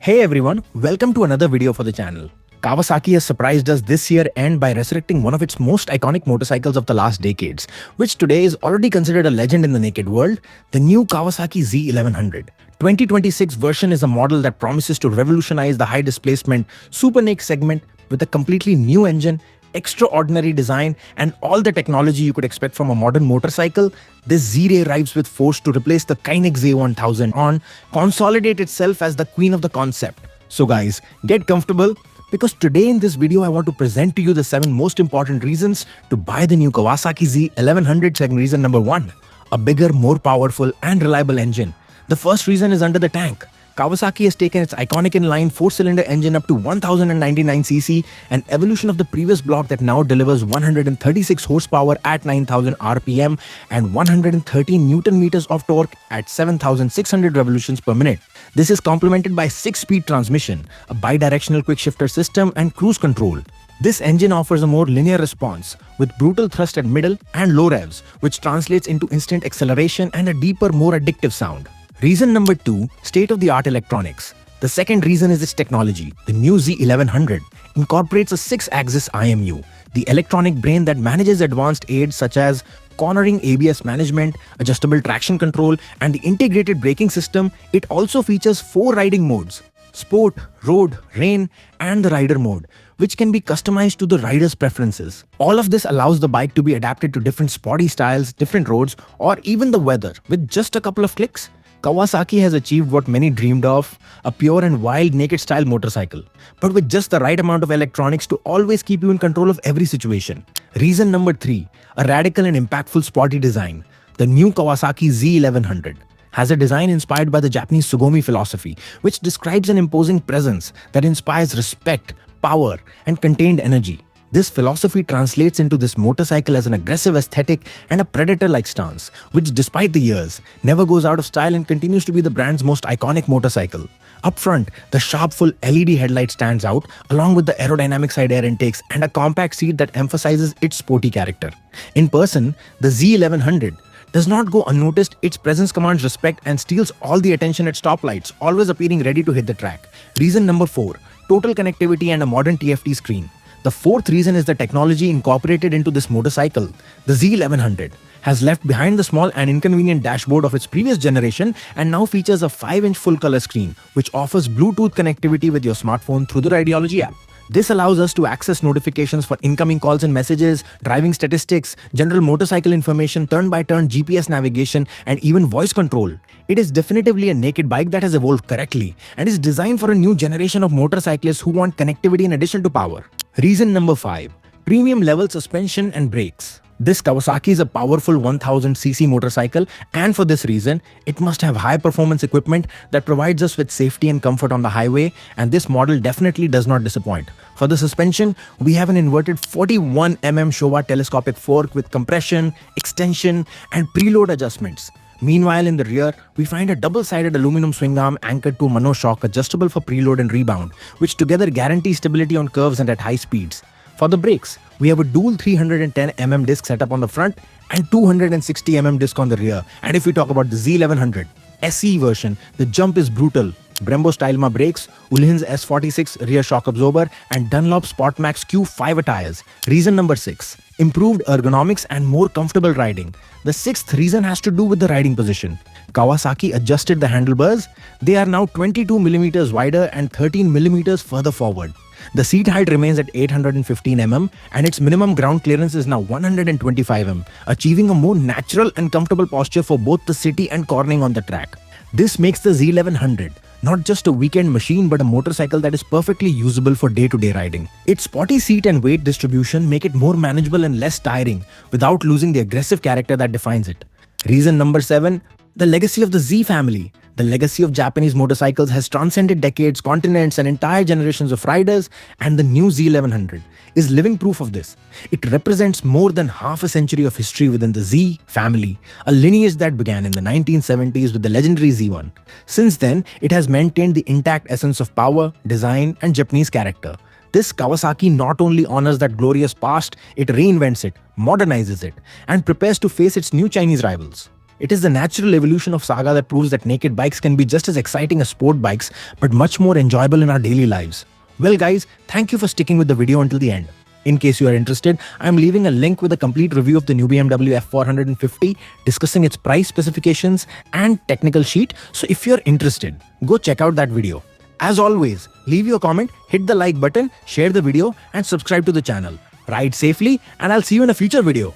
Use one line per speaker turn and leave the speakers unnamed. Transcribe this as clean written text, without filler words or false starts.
Hey everyone, welcome to another video for the channel. Kawasaki has surprised us this year and by resurrecting one of its most iconic motorcycles of the last decades, which today is already considered a legend in the naked world, the new Kawasaki Z 1100. 2026 version is a model that promises to revolutionize the high-displacement Supernaked segment with a completely new engine, extraordinary design, and all the technology you could expect from a modern motorcycle. This Z-Ray arrives with force to replace the Kinex Z1000 on consolidate itself as the queen of the concept. So guys, get comfortable because today in this video I want to present to you the 7 most important reasons to buy the new Kawasaki Z 1100. Second reason number 1, a bigger, more powerful and reliable engine. The first reason is under the tank. Kawasaki has taken its iconic inline 4-cylinder engine up to 1099cc, an evolution of the previous block that now delivers 136 horsepower at 9000 RPM and 113 Newton meters of torque at 7600 revolutions per minute. This is complemented by 6-speed transmission, a bidirectional quickshifter system and cruise control. This engine offers a more linear response with brutal thrust at middle and low revs, which translates into instant acceleration and a deeper, more addictive sound. Reason number 2, state-of-the-art electronics. The second reason is its technology. The new Z 1100 incorporates a 6-axis IMU, the electronic brain that manages advanced aids such as cornering, ABS management, adjustable traction control, and the integrated braking system. It also features 4 riding modes: Sport, Road, Rain, and the Rider mode, which can be customized to the rider's preferences. All of this allows the bike to be adapted to different sporty styles, different roads, or even the weather with just a couple of clicks. Kawasaki has achieved what many dreamed of, a pure and wild naked style motorcycle, but with just the right amount of electronics to always keep you in control of every situation. Reason number 3, a radical and impactful sporty design. The new Kawasaki Z 1100 has a design inspired by the Japanese Sugumi philosophy, which describes an imposing presence that inspires respect, power, and contained energy. This philosophy translates into this motorcycle as an aggressive aesthetic and a predator-like stance, which despite the years, never goes out of style and continues to be the brand's most iconic motorcycle. Up front, the sharp full LED headlight stands out, along with the aerodynamic side air intakes and a compact seat that emphasizes its sporty character. In person, the Z 1100 does not go unnoticed. Its presence commands respect and steals all the attention at stoplights, always appearing ready to hit the track. Reason number 4, total connectivity and a modern TFT screen. The fourth reason is the technology incorporated into this motorcycle. The Z 1100 has left behind the small and inconvenient dashboard of its previous generation and now features a 5-inch full-color screen, which offers Bluetooth connectivity with your smartphone through the Rideology app. This allows us to access notifications for incoming calls and messages, driving statistics, general motorcycle information, turn-by-turn GPS navigation, and even voice control. It is definitively a naked bike that has evolved correctly and is designed for a new generation of motorcyclists who want connectivity in addition to power. Reason number 5, premium level suspension and brakes. This Kawasaki is a powerful 1000cc motorcycle, and for this reason, it must have high performance equipment that provides us with safety and comfort on the highway, and this model definitely does not disappoint. For the suspension, we have an inverted 41mm Showa telescopic fork with compression, extension, and preload adjustments. Meanwhile, in the rear, we find a double-sided aluminum swing arm anchored to a monoshock adjustable for preload and rebound, which together guarantee stability on curves and at high speeds. For the brakes, we have a dual 310mm disc setup on the front and 260mm disc on the rear. And if we talk about the Z 1100 SE version, the jump is brutal. Brembo Stylema brakes, Uhlins S46 rear shock absorber, and Dunlop Sportmax Q5 tires. Reason number 6, improved ergonomics and more comfortable riding. The 6th reason has to do with the riding position. Kawasaki adjusted the handlebars. They are now 22mm wider and 13mm further forward. The seat height remains at 815mm and its minimum ground clearance is now 125mm, achieving a more natural and comfortable posture for both the city and cornering on the track. This makes the Z 1100 not just a weekend machine but a motorcycle that is perfectly usable for day-to-day riding. Its sporty seat and weight distribution make it more manageable and less tiring without losing the aggressive character that defines it. Reason number 7, the legacy of the Z family. The legacy of Japanese motorcycles has transcended decades, continents, and entire generations of riders, and the new Z 1100 is living proof of this. It represents more than half a century of history within the Z family, a lineage that began in the 1970s with the legendary Z1. Since then, it has maintained the intact essence of power, design, and Japanese character. This Kawasaki not only honors that glorious past, it reinvents it, modernizes it, and prepares to face its new Chinese rivals. It is the natural evolution of Saga that proves that naked bikes can be just as exciting as sport bikes, but much more enjoyable in our daily lives. Well guys, thank you for sticking with the video until the end. In case you are interested, I am leaving a link with a complete review of the new BMW F450, discussing its price specifications and technical sheet. So if you're interested, go check out that video. As always, leave your comment, hit the like button, share the video and subscribe to the channel. Ride safely and I'll see you in a future video.